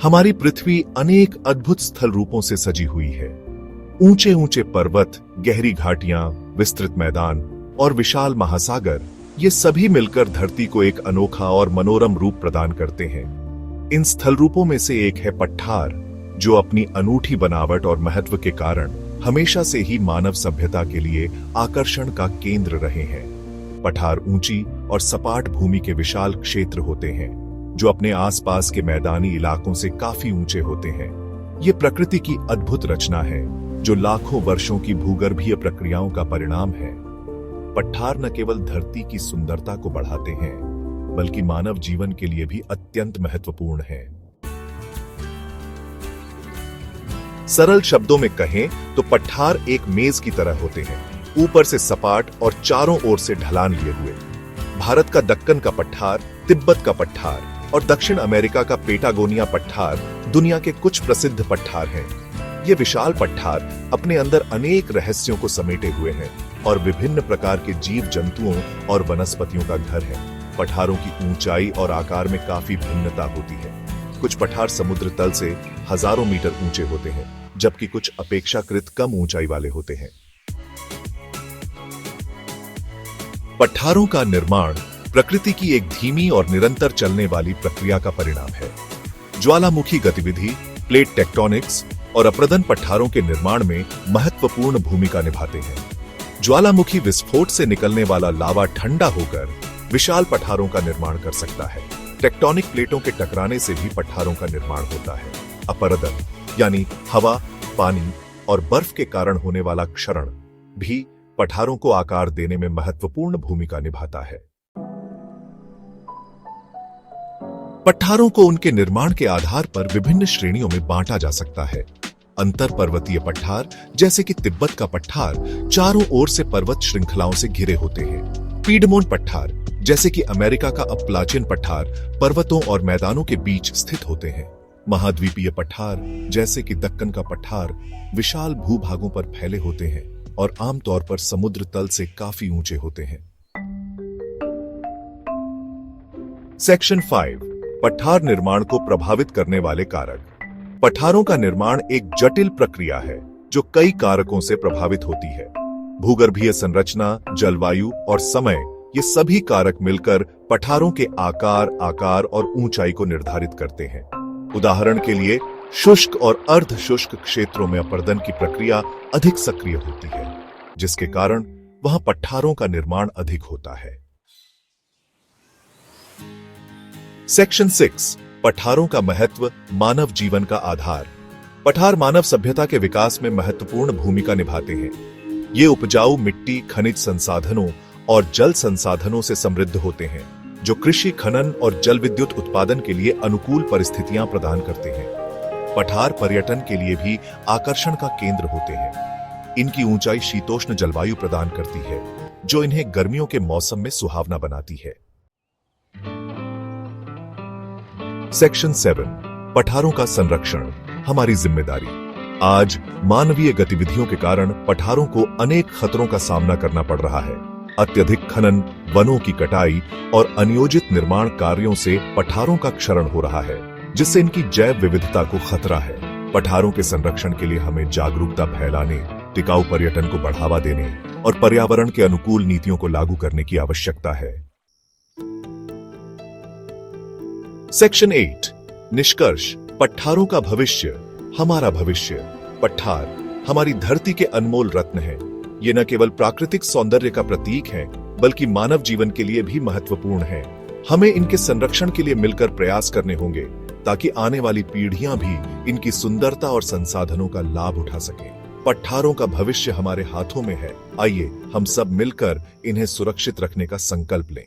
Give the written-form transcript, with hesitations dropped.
हमारी पृथ्वी अनेक अद्भुत स्थल रूपों से सजी हुई है। ऊंचे ऊंचे पर्वत, गहरी घाटियां, विस्तृत मैदान और विशाल महासागर, ये सभी मिलकर धरती को एक अनोखा और मनोरम रूप प्रदान करते हैं। इन स्थल रूपों में से एक है पठार, जो अपनी अनूठी बनावट और महत्व के कारण हमेशा से ही मानव सभ्यता के लिए आकर्षण का केंद्र रहे हैं। पठार ऊंची और सपाट भूमि के विशाल क्षेत्र होते हैं, जो अपने आसपास के मैदानी इलाकों से काफी ऊंचे होते हैं। ये प्रकृति की अद्भुत रचना है, जो लाखों वर्षों की भूगर्भीय प्रक्रियाओं का परिणाम है। पठार न केवल धरती की सुंदरता को बढ़ाते हैं, बल्कि मानव जीवन के लिए भी अत्यंत महत्वपूर्ण है। सरल शब्दों में कहें तो पठार एक मेज की तरह होते हैं, ऊपर से सपाट और चारों ओर से ढलान लिए हुए। भारत का दक्कन का पठार, तिब्बत का पठार और दक्षिण अमेरिका का पेटागोनिया पठार दुनिया के कुछ प्रसिद्ध पठार हैं। ये विशाल पठार अपने अंदर अनेक रहस्यों को समेटे हुए हैं और विभिन्न प्रकार के जीव जंतुओं और वनस्पतियों का घर है। पठारों की ऊंचाई और आकार में काफी भिन्नता होती है। कुछ पठार समुद्र तल से हजारों मीटर ऊंचे होते हैं, जबकि कुछ अपेक्षाकृत कम ऊंचाई वाले होते हैं। पठारों का निर्माण प्रकृति की एक धीमी और निरंतर चलने वाली प्रक्रिया का परिणाम है। ज्वालामुखी गतिविधि, प्लेट टेक्टोनिक्स और अप्रदन पठारों के निर्माण में महत्वपूर्ण भूमिका निभाते हैं। ज्वालामुखी विस्फोट से निकलने वाला लावा ठंडा होकर विशाल पठारों का निर्माण कर सकता है। टेक्टोनिक प्लेटों के टकराने से भी पठारों का निर्माण होता है। अपरदन यानी हवा, पानी और बर्फ के कारण होने वाला क्षरण भी पठारों को आकार देने में महत्वपूर्ण भूमिका निभाता है। पठारों को उनके निर्माण के आधार पर विभिन्न श्रेणियों में बांटा जा सकता है। अंतर पर्वतीय पठार, जैसे कि तिब्बत का पठार, चारों ओर से पर्वत श्रृंखलाओं से घिरे होते हैं। पीडमोंट पठार, जैसे कि अमेरिका का अपलाचियन पठार, पर्वतों और मैदानों के बीच स्थित होते हैं। महाद्वीपीय पठार, जैसे कि दक्कन का पठार, विशाल भूभागों पर फैले होते हैं और आमतौर पर समुद्र तल से काफी ऊंचे होते हैं। सेक्शन 5, पठार निर्माण को प्रभावित करने वाले कारक। पठारों का निर्माण एक जटिल प्रक्रिया है, जो कई कारकों से प्रभावित होती है। भूगर्भीय संरचना, जलवायु और समय, ये सभी कारक मिलकर पठारों के आकार और ऊंचाई को निर्धारित करते हैं। उदाहरण के लिए, शुष्क और अर्ध शुष्क क्षेत्रों में अपरदन की प्रक्रिया अधिक सक्रिय होती है, जिसके कारण वहां पठारों का निर्माण अधिक होता है। सेक्शन 6, पठारों का महत्व, मानव जीवन का आधार। पठार मानव सभ्यता के विकास में महत्वपूर्ण भूमिका निभाते हैं। ये उपजाऊ मिट्टी, खनिज संसाधनों और जल संसाधनों से समृद्ध होते हैं, जो कृषि, खनन और जल विद्युत उत्पादन के लिए अनुकूल परिस्थितियां प्रदान करते हैं। पठार पर्यटन के लिए भी आकर्षण का केंद्र होते हैं। इनकी ऊंचाई शीतोष्ण जलवायु प्रदान करती है, जो इन्हें गर्मियों के मौसम में सुहावना बनाती है। सेक्शन 7, पठारों का संरक्षण, हमारी जिम्मेदारी। आज मानवीय गतिविधियों के कारण पठारों को अनेक खतरों का सामना करना पड़ रहा है। अत्यधिक खनन, वनों की कटाई और अनियोजित निर्माण कार्यों से पठारों का क्षरण हो रहा है, जिससे इनकी जैव विविधता को खतरा है। पठारों के संरक्षण के लिए हमें जागरूकता फैलाने, टिकाऊ पर्यटन को बढ़ावा देने और पर्यावरण के अनुकूल नीतियों को लागू करने की आवश्यकता है। सेक्शन 8, निष्कर्ष, पठारों का भविष्य, हमारा भविष्य। पठार हमारी धरती के अनमोल रत्न हैं। ये न केवल प्राकृतिक सौंदर्य का प्रतीक हैं, बल्कि मानव जीवन के लिए भी महत्वपूर्ण हैं। हमें इनके संरक्षण के लिए मिलकर प्रयास करने होंगे, ताकि आने वाली पीढ़ियां भी इनकी सुंदरता और संसाधनों का लाभ उठा सकें। पठारों का भविष्य हमारे हाथों में है। आइए हम सब मिलकर इन्हें सुरक्षित रखने का संकल्प लें।